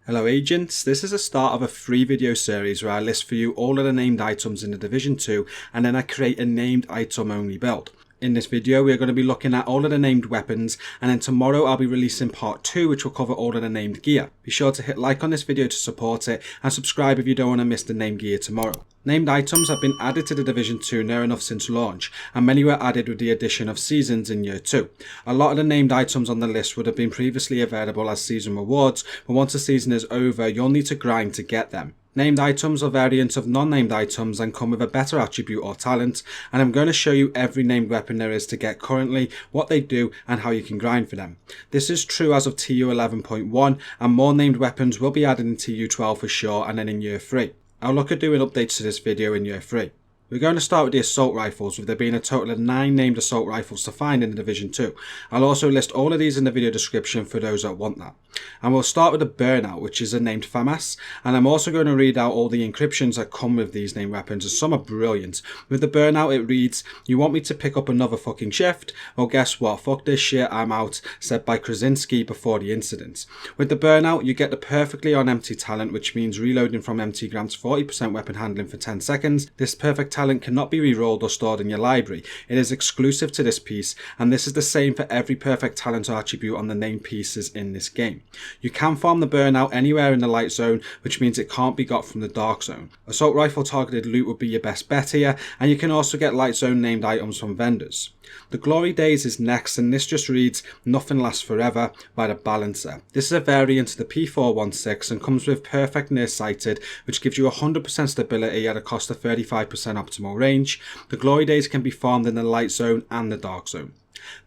Hello agents, this is the start of a free video series where I list for you all of the named items in the Division 2 and then I create a named item only build. In this video we are going to be looking at all of the named weapons, and then tomorrow I'll be releasing part 2 which will cover all of the named gear. Be sure to hit like on this video to support it and subscribe if you don't want to miss the named gear tomorrow. Named items have been added to the Division 2 near enough since launch, and many were added with the addition of seasons in year 2. A lot of the named items on the list would have been previously available as season rewards, but once the season is over you'll need to grind to get them. Named items are variants of non-named items and come with a better attribute or talent, and I'm going to show you every named weapon there is to get currently, what they do and how you can grind for them. This is true as of TU 11.1, and more named weapons will be added in TU 12 for sure and then in year 3. I'll look at doing updates to this video in year 3. We're going to start with the assault rifles, with there being a total of 9 named assault rifles to find in the Division 2. I'll also list all of these in the video description for those that want that. And we'll start with the Burnout, which is a named FAMAS, and I'm also going to read out all the encryptions that come with these named weapons, and some are brilliant. With the Burnout it reads, "You want me to pick up another fucking shift? Well guess what, fuck this shit, I'm out," said by Krasinski before the incident. With the Burnout you get the perfectly on empty talent, which means reloading from empty grants 40% weapon handling for 10 seconds. This perfect talent cannot be rerolled or stored in your library. It is exclusive to this piece, and this is the same for every perfect talent or attribute on the named pieces in this game. You can farm the Burnout anywhere in the light zone, which means it can't be got from the dark zone. Assault rifle targeted loot would be your best bet here, and you can also get light zone named items from vendors. The Glory Daze is next, and this just reads "Nothing Lasts Forever" by the Balancer. This is a variant of the P416 and comes with perfect nearsighted, which gives you 100% stability at a cost of 35% optimal range. The Glory Daze can be farmed in the light zone and the dark zone.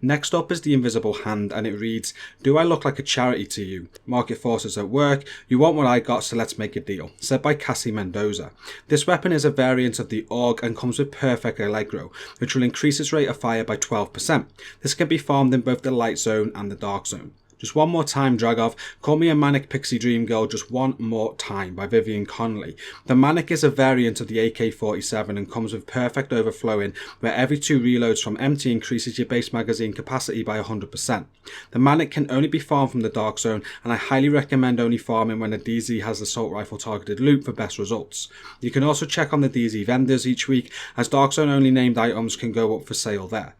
Next up is the Invisible Hand, and it reads, "Do I look like a charity to you? Market forces at work. You want what I got, so let's make a deal," said by Cassie Mendoza. This weapon is a variant of the AUG and comes with perfect Allegro, which will increase its rate of fire by 12%. This can be farmed in both the light zone and the dark zone. Just one more time, Dragov. Call me a Manic Pixie Dream Girl just one more time by Vivian Connolly. The Manic is a variant of the AK-47 and comes with perfect overflowing, where every 2 reloads from empty increases your base magazine capacity by 100%. The Manic can only be farmed from the dark zone, and I highly recommend only farming when the DZ has assault rifle targeted loot for best results. You can also check on the DZ vendors each week, as dark zone only named items can go up for sale there.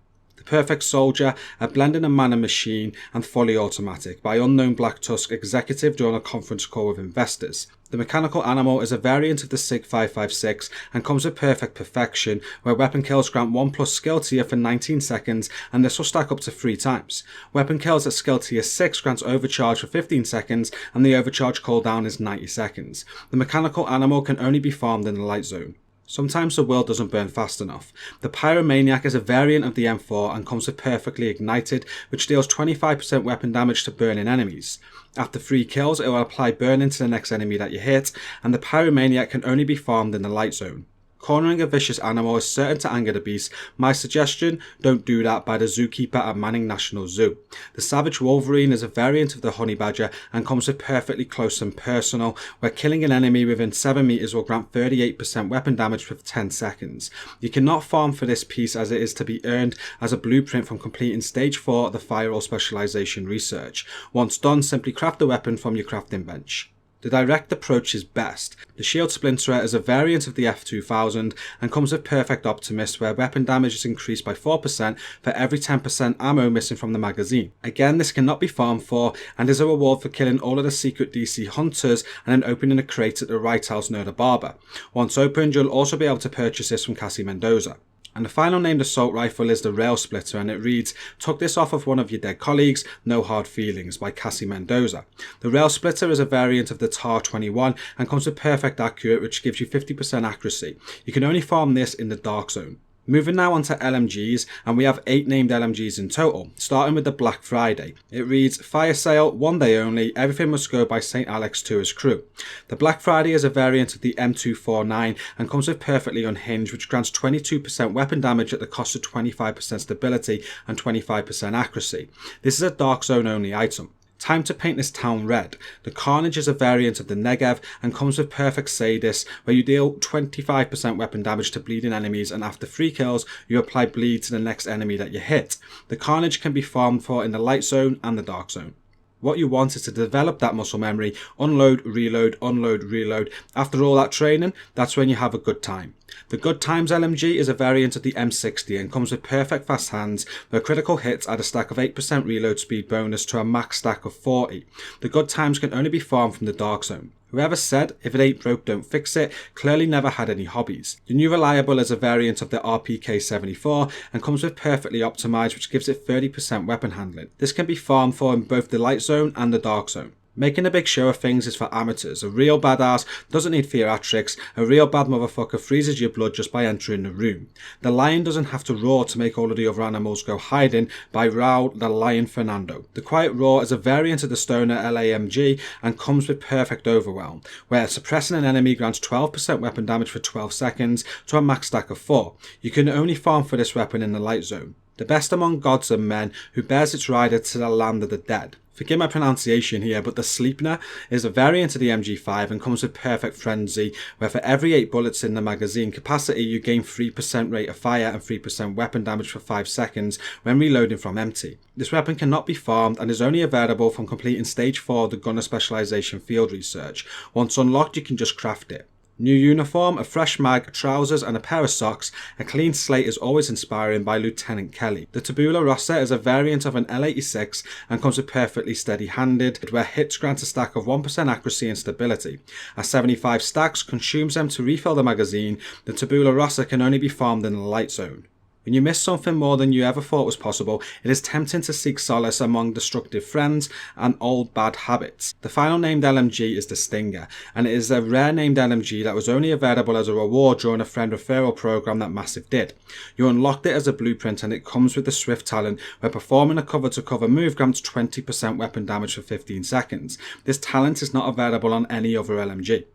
Perfect Soldier, a blend in a mana machine and fully automatic by Unknown Black Tusk executive during a conference call with investors. The Mechanical Animal is a variant of the SIG 556 and comes with Perfect Perfection, where weapon kills grant 1+ skill tier for 19 seconds, and this will stack up to 3 times. Weapon kills at skill tier 6 grants overcharge for 15 seconds, and the overcharge cooldown is 90 seconds. The Mechanical Animal can only be farmed in the light zone. Sometimes the world doesn't burn fast enough. The Pyromaniac is a variant of the M4 and comes with Perfectly Ignited, which deals 25% weapon damage to burning enemies. After 3 kills it will apply burning to the next enemy that you hit, and the Pyromaniac can only be farmed in the light zone. Cornering a vicious animal is certain to anger the beast. My suggestion, don't do that, by the zookeeper at Manning National Zoo. The Savage Wolverine is a variant of the Honey Badger and comes with Perfectly Close and Personal, where killing an enemy within 7 meters will grant 38% weapon damage for 10 seconds. You cannot farm for this piece as it is to be earned as a blueprint from completing stage 4 of the Firewall Specialization research. Once done, simply craft the weapon from your crafting bench. The direct approach is best. The Shield Splinterer is a variant of the F2000 and comes with Perfect Optimist, where weapon damage is increased by 4% for every 10% ammo missing from the magazine. Again, this cannot be farmed for and is a reward for killing all of the secret DC hunters and then opening a crate at the Right House near the barber. Once opened, you'll also be able to purchase this from Cassie Mendoza. And the final named assault rifle is the Railsplitter, and it reads, "Took this off of one of your dead colleagues, no hard feelings," by Cassie Mendoza. The Railsplitter is a variant of the TAR-21 and comes with Perfect Accurate, which gives you 50% accuracy. You can only farm this in the dark zone. Moving now on to LMGs, and we have 8 named LMGs in total, starting with the Black Friday. It reads, "Fire sale, 1 day only, everything must go by St. Alex to his crew." The Black Friday is a variant of the M249 and comes with Perfectly Unhinged, which grants 22% weapon damage at the cost of 25% stability and 25% accuracy. This is a dark zone only item. Time to paint this town red. The Carnage is a variant of the Negev and comes with Perfect Sadist, where you deal 25% weapon damage to bleeding enemies, and after 3 kills you apply bleed to the next enemy that you hit. The Carnage can be farmed for in the light zone and the dark zone. What you want is to develop that muscle memory, unload, reload, unload, reload. After all that training, that's when you have a good time. The Good Times LMG is a variant of the M60 and comes with perfect fast hands, where critical hits add a stack of 8% reload speed bonus to a max stack of 40. The Good Times can only be farmed from the Dark Zone. Whoever said, if it ain't broke don't fix it, clearly never had any hobbies. The new Reliable is a variant of the RPK-74 and comes with perfectly optimized, which gives it 30% weapon handling. This can be farmed for in both the Light Zone and the Dark Zone. Making a big show of things is for amateurs. A real badass doesn't need theatrics. A real bad motherfucker freezes your blood just by entering the room. The lion doesn't have to roar to make all of the other animals go hiding by Raul the Lion Fernando. The Quiet Roar is a variant of the Stoner LAMG and comes with perfect overwhelm, where suppressing an enemy grants 12% weapon damage for 12 seconds to a max stack of 4. You can only farm for this weapon in the Light Zone. The best among gods and men, who bears its rider to the land of the dead. Forgive my pronunciation here, but the Sleipner is a variant of the MG5 and comes with perfect frenzy, where for every 8 bullets in the magazine capacity you gain 3% rate of fire and 3% weapon damage for 5 seconds when reloading from empty. This weapon cannot be farmed and is only available from completing stage 4 of the Gunner Specialization Field Research. Once unlocked, you can just craft it. New uniform, a fresh mag, trousers and a pair of socks. A clean slate is always inspiring by Lieutenant Kelly. The Tabula Rasa is a variant of an L86 and comes with perfectly steady-handed, where hits grant a stack of 1% accuracy and stability. As 75 stacks consumes them to refill the magazine, the Tabula Rasa can only be farmed in the Light Zone. When you miss something more than you ever thought was possible, it is tempting to seek solace among destructive friends and old bad habits. The final named LMG is the Stinger, and it is a rare named LMG that was only available as a reward during a friend referral program that Massive did. You unlocked it as a blueprint and it comes with the Swift talent, where performing a cover-to-cover move grants 20% weapon damage for 15 seconds. This talent is not available on any other LMG.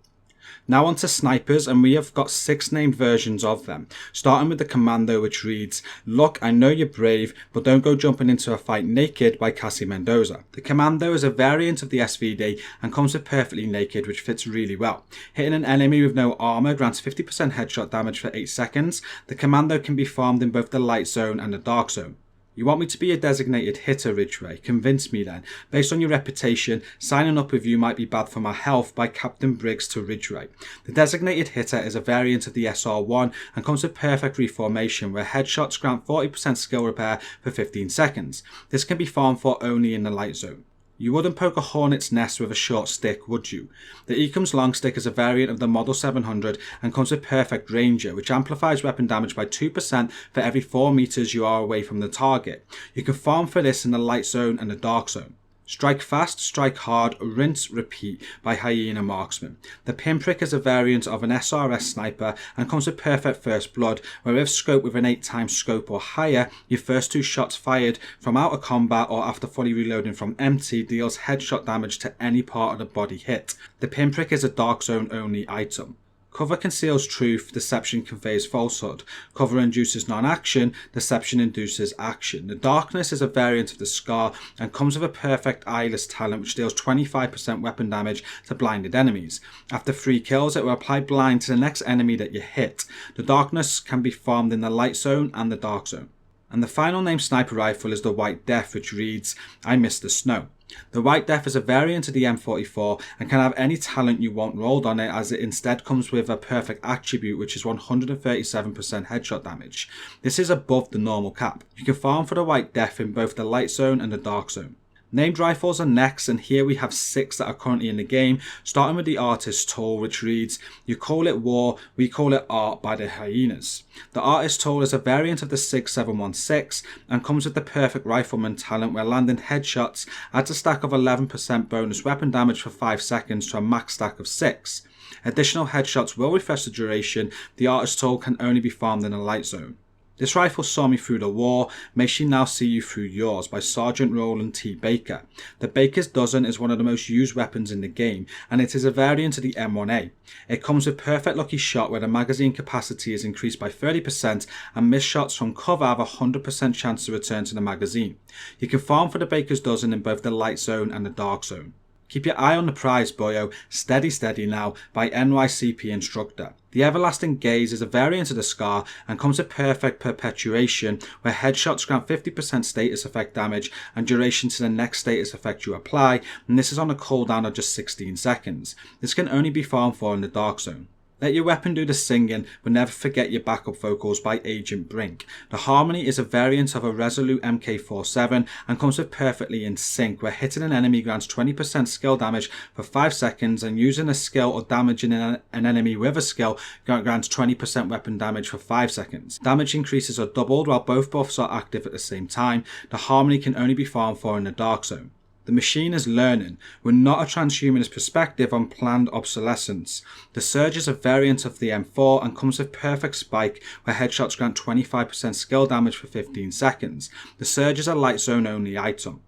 Now on to snipers, and we have got 6 named versions of them, starting with the Commando, which reads, "Look, I know you're brave, but don't go jumping into a fight naked" by Cassie Mendoza. The Commando is a variant of the SVD and comes with perfectly naked, which fits really well. Hitting an enemy with no armor grants 50% headshot damage for 8 seconds. The Commando can be farmed in both the Light Zone and the Dark Zone. You want me to be a designated hitter, Ridgway? Convince me then. Based on your reputation, signing up with you might be bad for my health by Captain Briggs to Ridgway. The designated hitter is a variant of the SR1 and comes with perfect reformation, where headshots grant 40% skill repair for 15 seconds. This can be farmed for only in the Light Zone. You wouldn't poke a hornet's nest with a short stick, would you? The Ekim's long stick is a variant of the Model 700 and comes with perfect ranger, which amplifies weapon damage by 2% for every 4 meters you are away from the target. You can farm for this in the Light Zone and the Dark Zone. Strike fast, strike hard, rinse, repeat by Hyena Marksman. The Pinprick is a variant of an SRS sniper and comes with perfect first blood, where if scope with an 8x scope or higher, your first 2 shots fired from out of combat or after fully reloading from empty deals headshot damage to any part of the body hit. The Pinprick is a Dark Zone only item. Cover conceals truth, deception conveys falsehood. Cover induces non-action, deception induces action. The Darkness is a variant of the Scar and comes with a perfect eyeless talent which deals 25% weapon damage to blinded enemies. After 3 kills, it will apply blind to the next enemy that you hit. The Darkness can be farmed in the Light Zone and the Dark Zone. And the final named sniper rifle is the White Death, which reads, "I miss the snow." The White Death is a variant of the M44 and can have any talent you want rolled on it, as it instead comes with a perfect attribute which is 137% headshot damage. This is above the normal cap. You can farm for the White Death in both the Light Zone and the Dark Zone. Named rifles are next, and here we have 6 that are currently in the game, starting with the Artist Tool, which reads, "You call it war, we call it art" by the Hyenas. The Artist Tool is a variant of the SIG 716 and comes with the perfect rifleman talent, where landing headshots adds a stack of 11% bonus weapon damage for 5 seconds to a max stack of 6. Additional headshots will refresh the duration. The Artist Tool can only be farmed in the Light Zone. This rifle saw me through the war, may she now see you through yours by Sergeant Roland T. Baker. The Baker's Dozen is one of the most used weapons in the game, and it is a variant of the M1A. It comes with perfect lucky shot, where the magazine capacity is increased by 30% and missed shots from cover have a 100% chance to return to the magazine. You can farm for the Baker's Dozen in both the Light Zone and the Dark Zone. Keep your eye on the prize, boyo. Steady Steady now by NYCP Instructor. The Everlasting Gaze is a variant of the Scar and comes with perfect perpetuation, where headshots grant 50% status effect damage and duration to the next status effect you apply, and this is on a cooldown of just 16 seconds. This can only be farmed for in the Dark Zone. Let your weapon do the singing, but never forget your backup vocals by Agent Brink. The Harmony is a variant of a Resolute MK47 and comes with perfectly in sync, where hitting an enemy grants 20% skill damage for 5 seconds, and using a skill or damaging an enemy with a skill grants 20% weapon damage for 5 seconds. Damage increases are doubled while both buffs are active at the same time. The Harmony can only be farmed for in the Dark Zone. The machine is learning. We're not a transhumanist perspective on planned obsolescence. The Surge is a variant of the M4 and comes with perfect spike, where headshots grant 25% skill damage for 15 seconds. The Surge is a light zone only item.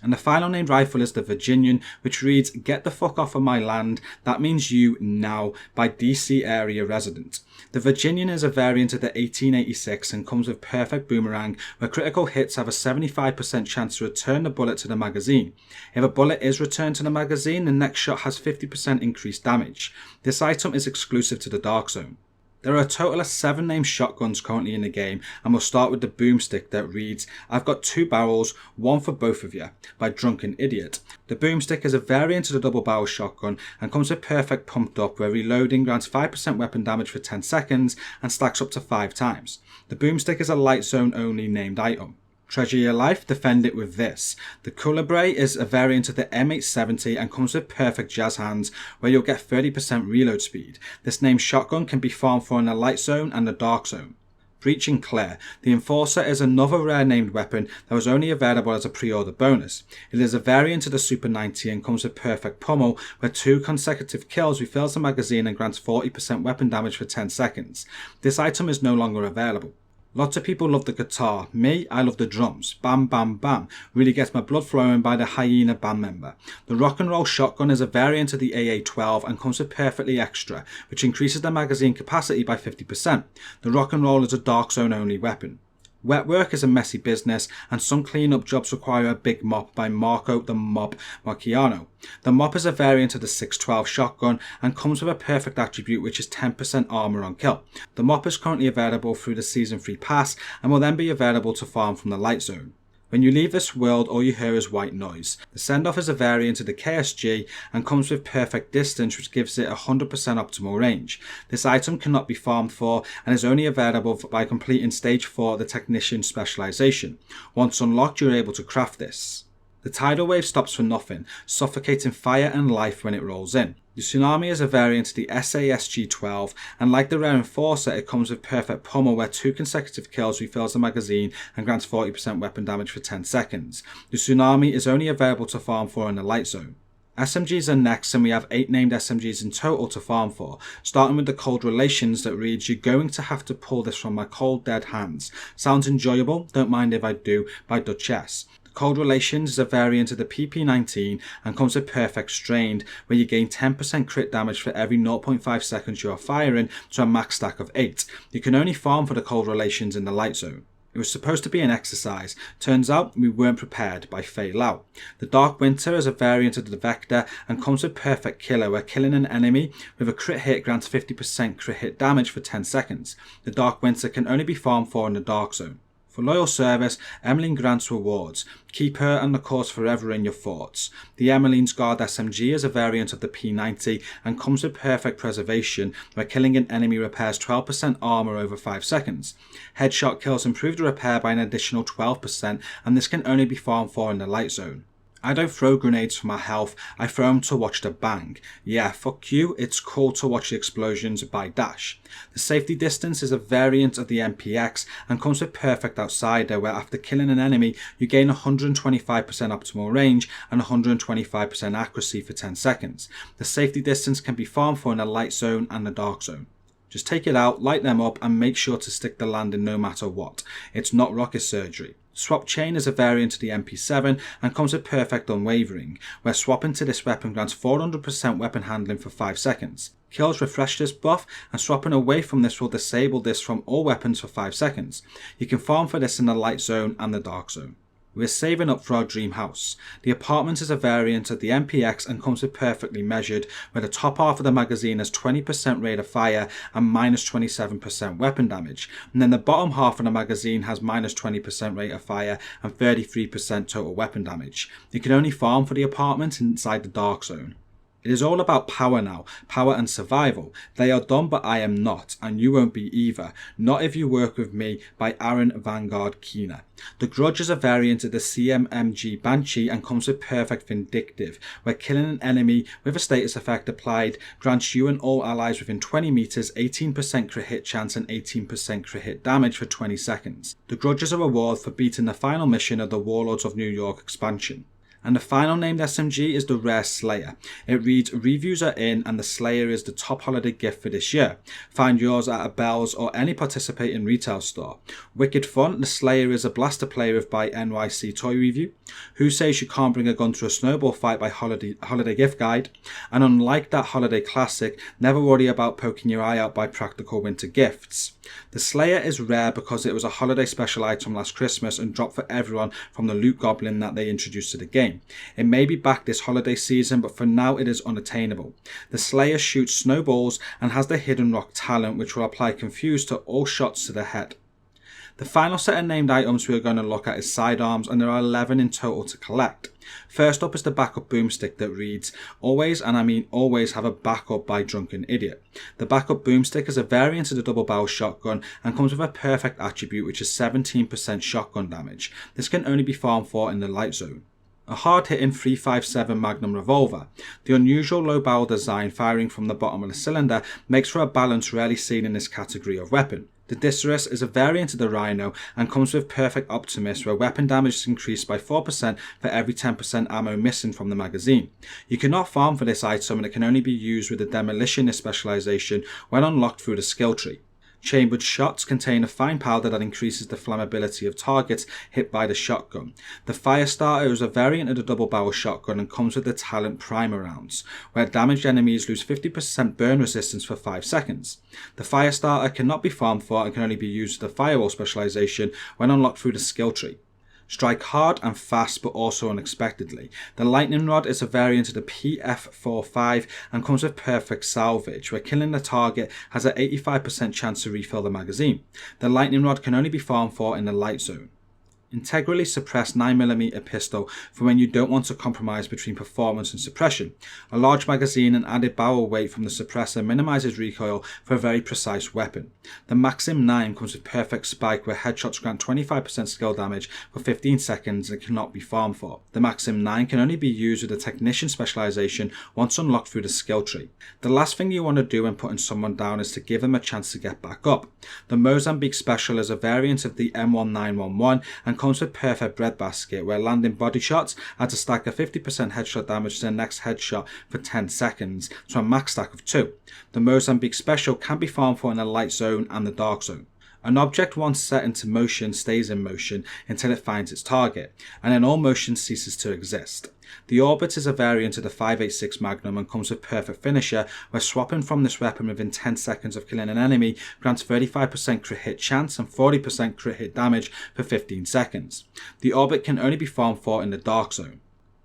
And the final named rifle is the Virginian, which reads, "Get the fuck off of my land, that means you now," by DC area resident. The Virginian is a variant of the 1886 and comes with perfect boomerang, where critical hits have a 75% chance to return the bullet to the magazine. If a bullet is returned to the magazine, the next shot has 50% increased damage. This item is exclusive to the Dark Zone. There are a total of 7 named shotguns currently in the game, and we'll start with the Boomstick that reads, "I've got 2 barrels, one for both of you," by Drunken Idiot. The Boomstick is a variant of the double barrel shotgun and comes with perfect pumped up, where reloading grants 5% weapon damage for 10 seconds and stacks up to 5 times. The Boomstick is a light zone only named item. Treasure your life, defend it with this. The Cuelebre is a variant of the M870 and comes with perfect jazz hands, where you'll get 30% reload speed. This named shotgun can be farmed for in the Light Zone and the Dark Zone. Breaching Claire. The Enforcer is another rare named weapon that was only available as a pre-order bonus. It is a variant of the Super 90 and comes with perfect pummel, where 2 consecutive kills refills the magazine and grants 40% weapon damage for 10 seconds. This item is no longer available. Lots of people love the guitar. Me, I love the drums. Bam bam bam. Really gets my blood flowing by the Hyena band member. The Rock and Roll Shotgun is a variant of the AA-12 and comes with perfectly extra, which increases the magazine capacity by 50%. The Rock and Roll is a Dark Zone only weapon. Wet work is a messy business, and some clean-up jobs require a big mop by Marco the Mop Marciano. The mop is a variant of the 612 shotgun and comes with a perfect attribute, which is 10% armor on kill. The mop is currently available through the Season 3 pass and will then be available to farm from the Light Zone. When you leave this world, all you hear is white noise. The Send-Off is a variant of the KSG and comes with perfect distance, which gives it 100% optimal range. This item cannot be farmed for and is only available by completing Stage 4 of the Technician specialization. Once unlocked, you're able to craft this. The Tidal Wave stops for nothing, suffocating fire and life when it rolls in. The Tsunami is a variant of the SASG-12, and like the rare Enforcer, it comes with perfect pummel, where 2 consecutive kills refills the magazine and grants 40% weapon damage for 10 seconds. The Tsunami is only available to farm for in the Light Zone. SMGs are next, and we have 8 named SMGs in total to farm for, starting with the Cold Relations that reads, "You're going to have to pull this from my cold dead hands. Sounds enjoyable, don't mind if I do," by Duchess. Cold Relations is a variant of the PP19 and comes with perfect strained, where you gain 10% crit damage for every 0.5 seconds you are firing to a max stack of 8. You can only farm for the Cold Relations in the Light Zone. It was supposed to be an exercise. Turns out we weren't prepared, by Fei Lao. The Dark Winter is a variant of the Vector and comes with perfect killer, where killing an enemy with a crit hit grants 50% crit hit damage for 10 seconds. The Dark Winter can only be farmed for in the Dark Zone. For loyal service, Emeline grants rewards. Keep her and the cause forever in your thoughts. The Emeline's Guard SMG is a variant of the P90 and comes with perfect preservation, where killing an enemy repairs 12% armor over 5 seconds. Headshot kills improve the repair by an additional 12%, and this can only be farmed for in the Light Zone. I don't throw grenades for my health, I throw them to watch the bang. Yeah, fuck you, it's cool to watch the explosions by Dash. The Safety Distance is a variant of the MPX and comes with perfect outsider, where after killing an enemy you gain 125% optimal range and 125% accuracy for 10 seconds. The Safety Distance can be farmed for in the Light Zone and the Dark Zone. Just take it out, light them up, and make sure to stick the landing no matter what. It's not rocket surgery. Swap Chain is a variant of the MP7 and comes with perfect unwavering, where swapping to this weapon grants 400% weapon handling for 5 seconds. Kills refresh this buff, and swapping away from this will disable this from all weapons for 5 seconds. You can farm for this in the Light Zone and the Dark Zone. We're saving up for our dream house. The apartment is a variant of the MPX and comes with perfectly measured, where the top half of the magazine has 20% rate of fire and minus 27% weapon damage, and then the bottom half of the magazine has minus 20% rate of fire and 33% total weapon damage. You can only farm for the apartment inside the dark zone. It is all about power now, power and survival. They are done, but I am not, and you won't be either. Not if you work with me, by Aaron Vanguard Keener. The Grudge is a variant of the CMMG Banshee and comes with Perfect Vindictive, where killing an enemy with a status effect applied grants you and all allies within 20 meters 18% crit hit chance and 18% crit hit damage for 20 seconds. The Grudge is a reward for beating the final mission of the Warlords of New York expansion. And the final named SMG is the Rare Slayer. It reads, reviews are in and the Slayer is the top holiday gift for this year. Find yours at a Bell's or any participating retail store. Wicked fun, the Slayer is a blast to play with by NYC Toy Review. Who Says You Can't Bring a Gun to a Snowball Fight by Holiday Gift Guide. And unlike that holiday classic, never worry about poking your eye out by Practical Winter Gifts. The Slayer is rare because it was a holiday special item last Christmas and dropped for everyone from the Loot Goblin that they introduced to the game. It may be back this holiday season, but for now it is unattainable. The Slayer shoots snowballs and has the Hidden Rock talent, which will apply Confuse to all shots to the head. The final set of named items we are going to look at is Sidearms, and there are 11 in total to collect. First up is the backup Boomstick that reads, always, and I mean always, have a backup by Drunken Idiot. The backup Boomstick is a variant of the double barrel shotgun and comes with a perfect attribute which is 17% shotgun damage. This can only be farmed for in the light zone. A hard-hitting 357 Magnum revolver. The unusual low barrel design firing from the bottom of the cylinder makes for a balance rarely seen in this category of weapon. The Dicerus is a variant of the Rhino and comes with Perfect Optimist, where weapon damage is increased by 4% for every 10% ammo missing from the magazine. You cannot farm for this item and it can only be used with the Demolitionist specialization when unlocked through the skill tree. Chambered shots contain a fine powder that increases the flammability of targets hit by the shotgun. The Firestarter is a variant of the double barrel shotgun and comes with the talent Primer Rounds, where damaged enemies lose 50% burn resistance for 5 seconds. The Firestarter cannot be farmed for and can only be used with the Firewall specialization when unlocked through the skill tree. Strike hard and fast, but also unexpectedly. The Lightning Rod is a variant of the PF45 and comes with Perfect Salvage, where killing the target has an 85% chance to refill the magazine. The Lightning Rod can only be farmed for in the light zone. Integrally suppressed 9mm pistol for when you don't want to compromise between performance and suppression. A large magazine and added barrel weight from the suppressor minimizes recoil for a very precise weapon. The Maxim 9 comes with Perfect Spike, where headshots grant 25% skill damage for 15 seconds and cannot be farmed for. The Maxim 9 can only be used with the Technician specialization once unlocked through the skill tree. The last thing you want to do when putting someone down is to give them a chance to get back up. The Mozambique Special is a variant of the M1911 and comes with Perfect Breadbasket, where landing body shots adds a stack of 50% headshot damage to the next headshot for 10 seconds, so a max stack of 2. The Mozambique Special can be farmed for in the light zone and the dark zone. An object once set into motion stays in motion until it finds its target, and then all motion ceases to exist. The Orbit is a variant of the 5.86 Magnum and comes with Perfect Finisher, where swapping from this weapon within 10 seconds of killing an enemy grants 35% crit hit chance and 40% crit hit damage for 15 seconds. The Orbit can only be farmed for in the dark zone.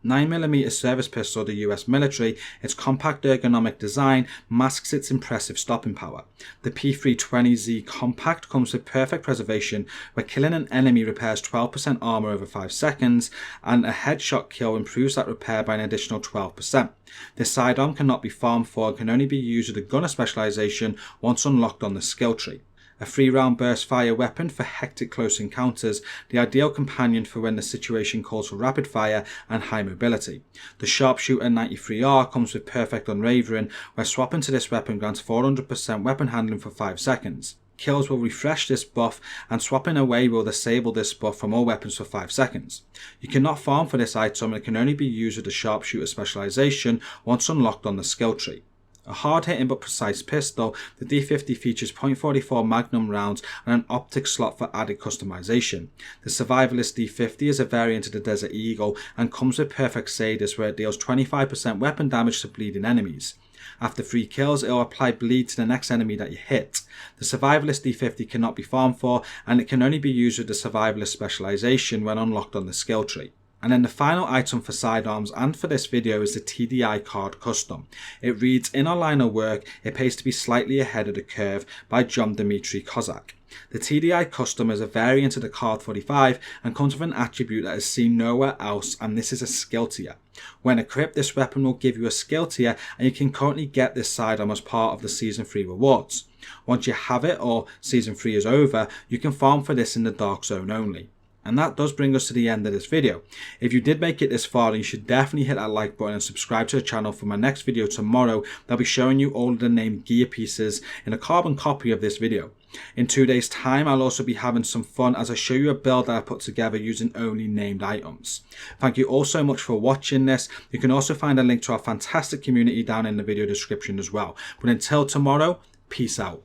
9mm service pistol of the US military, its compact ergonomic design masks its impressive stopping power. The P320Z Compact comes with Perfect Preservation, where killing an enemy repairs 12% armor over 5 seconds, and a headshot kill improves that repair by an additional 12%. This sidearm cannot be farmed for and can only be used with a gunner specialization once unlocked on the skill tree. A 3-round burst fire weapon for hectic close encounters, the ideal companion for when the situation calls for rapid fire and high mobility. The Sharpshooter 93R comes with Perfect Unwavering, where swapping to this weapon grants 400% weapon handling for 5 seconds. Kills will refresh this buff, and swapping away will disable this buff from all weapons for 5 seconds. You cannot farm for this item and it can only be used with the Sharpshooter specialization once unlocked on the skill tree. A hard-hitting but precise pistol, the D50 features .44 Magnum rounds and an optic slot for added customization. The Survivalist D50 is a variant of the Desert Eagle and comes with Perfect Sadist, where it deals 25% weapon damage to bleeding enemies. After 3 kills, it will apply bleed to the next enemy that you hit. The Survivalist D50 cannot be farmed for, and it can only be used with the Survivalist specialization when unlocked on the skill tree. And then the final item for Sidearms and for this video is the TDI card custom. It reads, in our line of work, it pays to be slightly ahead of the curve by John Dmitry Kozak. The TDI custom is a variant of the card 45 and comes with an attribute that is seen nowhere else, and this is a skill tier. When equipped, this weapon will give you a skill tier, and you can currently get this sidearm as part of the Season 3 rewards. Once you have it, or Season 3 is over, you can farm for this in the Dark Zone only. And that does bring us to the end of this video. If you did make it this far, then you should definitely hit that like button and subscribe to the channel for my next video tomorrow. I'll be showing you all of the named gear pieces in a carbon copy of this video. In 2 days time, I'll also be having some fun as I show you a build that I put together using only named items. Thank you all so much for watching this. You can also find a link to our fantastic community down in the video description as well. But until tomorrow, peace out.